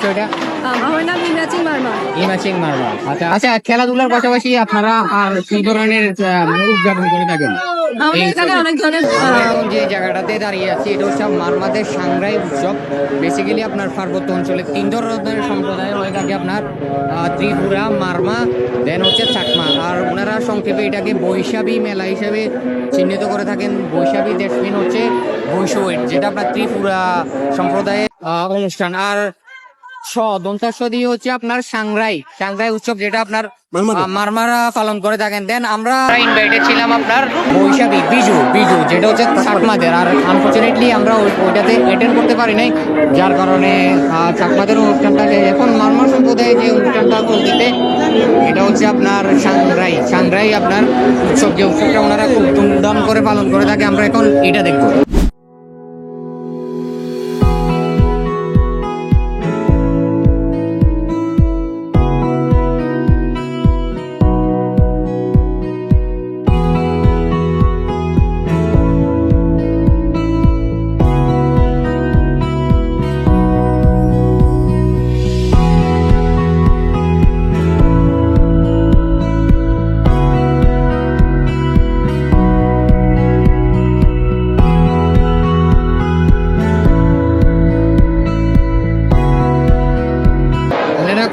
পরিচয়টা? আমার নাম ইমাচিং মার্মা। ইমাচিং মার্মা। আচ্ছা আচ্ছা, খেলাধুলার পাশাপাশি আপনারা আর কি ধরনের উদযাপন করে থাকেন? আমাদের এখানে অনেক ধরনের আমরা এখন যে জায়গাটাতে দাঁড়িয়ে আছি এটা হচ্ছে মারমাদের সাংগ্রাই উৎসব। বেসিক্যালি আপনার পার্বত্য অঞ্চলে 3 ধরনের সম্প্রদায় হয়ে থাকে, আপনার ত্রিপুরা, মারমা, দেন হচ্ছে চাকমা। আর ওনারা সংক্ষেপে এটাকে বৈশাখী মেলা হিসেবে চিহ্নিত করে থাকেন। বৈশাখী দেশমিন হচ্ছে বৈশাখ, যেটা আপনার ত্রিপুরা সম্প্রদায়ের অনুষ্ঠান। আর দন্তাস্ব দিয়ে হচ্ছে আপনার সাংগ্রাই উৎসব, যেটা আপনার মারমারা পালন করে থাকেন। দেন আমরা ইনভাইটেড ছিলাম আপনার বৈশাখী বিজু যেটা হচ্ছে চাকমাদের। আর আনফর্চুনেটলি আমরা ওইটাতে অ্যাটেন্ড করতে পারি নাই, যার কারণে চাকমাদের অনুষ্ঠানটাকে এখন মারমা সম্প্রদায়ে যে অনুষ্ঠানটা চলতেছে এটা হচ্ছে আপনার সাংগ্রাই আপনার উৎসব, যে উৎসবটা ওনারা খুব ধুমধাম করে পালন করে থাকে। আমরা এখন এটা দেখবো।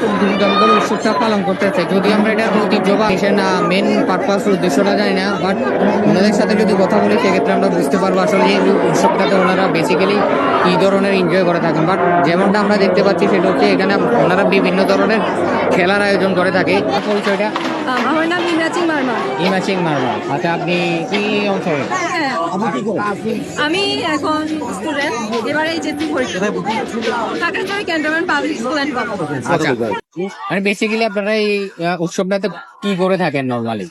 খুব ধুমধাম করে উৎসবটা পালন করতেছে। যদি আমরা এটার ঐতিহ্য বা মেন পারপাস উদ্দেশ্যটা জানি না, বাট ওনাদের সাথে যদি কথা বলি সেক্ষেত্রে আমরা বুঝতে পারবো আসলে এই উৎসবটাতে ওনারা বেসিক্যালি কি ধরনের এনজয় করে থাকেন। বাট যেমনটা আমরা দেখতে পাচ্ছি সেটা হচ্ছে এখানে ওনারা বিভিন্ন ধরনের খেলার আয়োজন করে থাকে। পরিচয়টা? আমার নাম ইমাচিং মার্মা। ইমাচিং মার্মা। আচ্ছা, আপনি কি অঞ্চলে? আমি এখন স্টুডেন্ট, এবারে এইচএসসি পরীক্ষা Dhaka cantonment public school and college. আচ্ছা, মানে বেসিক্যালি আপনারা এই উৎসবটাতে কি করে থাকেন নরমালি?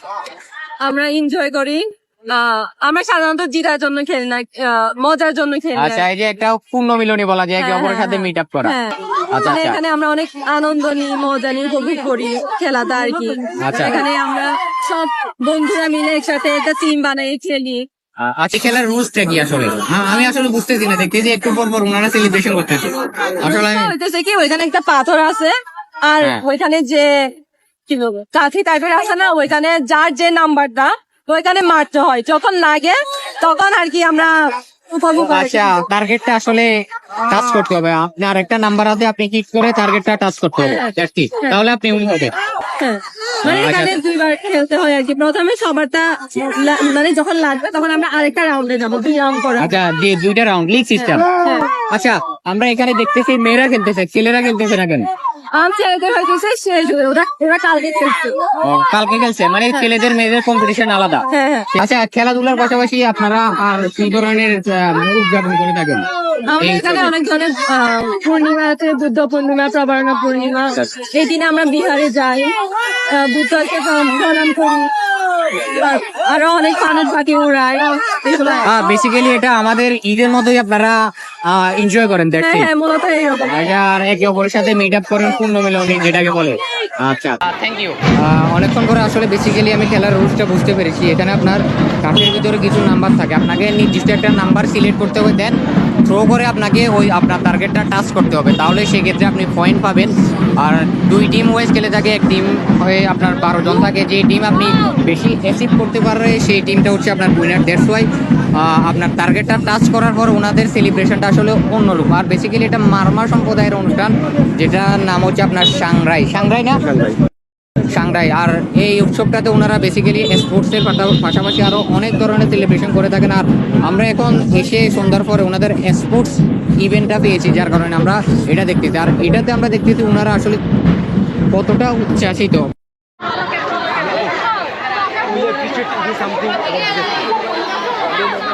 আমরা এনজয় করি। আমরা সাধারণত জিতার জন্য খেলি না, মজার জন্য খেলি। আচ্ছা, এই যে একটা পূর্ণ মিলনী বলা যায়, একে অপরের সাথে মিট আপ করা। আচ্ছা, মানে এখানে আমরা অনেক আনন্দ নিই, মজা নিই, উপভোগ করি খেলাটা আর কি। আচ্ছা, এখানে আমরা সব বন্ধুরা মিলে একসাথে একটা টিম বানাই খেলি। আজকে খেলার রুলসটা কি আসলে? আমি আসলে বুঝতেছি না, দেখতেছি একটু পর পর ওনারা সেলিব্রেশন করতেছে। আসলে হইতেছে কি, ওইখানে একটা পাথর আছে আর ওইখানে যে কি বলবো কাঠি টাইপের আছে না, ওইখানে যার যে নাম্বারটা ওইখানে মারতে হয়, যখন লাগে তখন আর কি আমরা উপভোগ করি। আচ্ছা, টার্গেটটা আসলে টাচ করতে হবে। আপনি আরেকটা নাম্বার আছে, আপনি কি করে টার্গেটটা টাচ করতে হবে, তাহলে আপনি উইন হবে। মানে এখানে দুইবার খেলতে হয় আর কি। প্রথমে সবারটা মানে যখন লাগবে তখন আমরা আরেকটা রাউন্ডে যাবো, 2 রাউন্ড করে। আচ্ছা, 2টা রাউন্ড লিগ সিস্টেম। আচ্ছা, আমরা এখানে দেখতেছি মেয়েরা খেলতেছে, ছেলেরা খেলতেছে না কেন? ছেলেদের হইতেছে শেষ, ওরা কালকে খেলছে। কালকে খেলছে, মানে ছেলেদের মেয়েদের কম্পিটিশন আলাদা। আচ্ছা, খেলাধুলার পাশাপাশি আপনারা আর কি ধরনের উদযাপন করে থাকেন? আমাদের এখানে অনেক ধরনের পূর্ণিমা আছে, বুদ্ধ পূর্ণিমা, প্রবর্ণা পূর্ণিমা। এই দিনে আমরা বিহারে যাই, বুদ্ধকে প্রণাম করি, আরো অনেক মানুষ পাখি উড়ায়। বেসিক্যালি এটা আমাদের ঈদের মতোই আপনারা এনজয় করেন, দেখতে। হ্যাঁ, মূলত এইরকম। আর একে অপরের সাথে মিট আপ করেন, পূর্ণ মিলনী যেটাকে বলে। আচ্ছা, থ্যাংক ইউ। অনেকক্ষণ করে আসলে বেসিক্যালি আমি খেলার রুলসটা বুঝতে পেরেছি। এখানে আপনার কাঠের ভিতরে কিছু নাম্বার থাকে, আপনাকে নির্দিষ্ট একটা নাম্বার সিলেক্ট করতে হবে, দেন থ্রো করে আপনাকে ওই আপনার টার্গেটটা টাচ করতে হবে, তাহলে সেক্ষেত্রে আপনি পয়েন্ট পাবেন। আর 2 টিম ওয়াইজ খেলে থাকে, এক টিম হয়ে আপনার 12 জন থাকে। যে টিম আপনি বেশি অ্যাচিভ করতে পারবে সেই টিমটা হচ্ছে আপনার উইনার। দ্যাটস ওয়াই আপনার টার্গেটটা টাচ করার পর ওনাদের সেলিব্রেশনটা আসলে অন্যরূপ। আর বেসিক্যালি এটা মারমা সম্প্রদায়ের অনুষ্ঠান, যেটার নাম হচ্ছে আপনার সাংগ্রাই না সাংগ্রাই। আর এই উৎসবটাতে ওনারা বেসিক্যালি স্পোর্টসের পাশাপাশি আরো অনেক ধরনের সেলিব্রেশন করে থাকেন। আর আমরা এখন এসে সন্ধ্যার পরে ওনাদের স্পোর্টস ইভেন্টটা পেয়েছি, যার কারণে আমরা এটা দেখতেছি। আর এটাতে আমরা দেখতেছি ওনারা আসলে কতটা উচ্ছ্বাসিত। We appreciate to do something about this.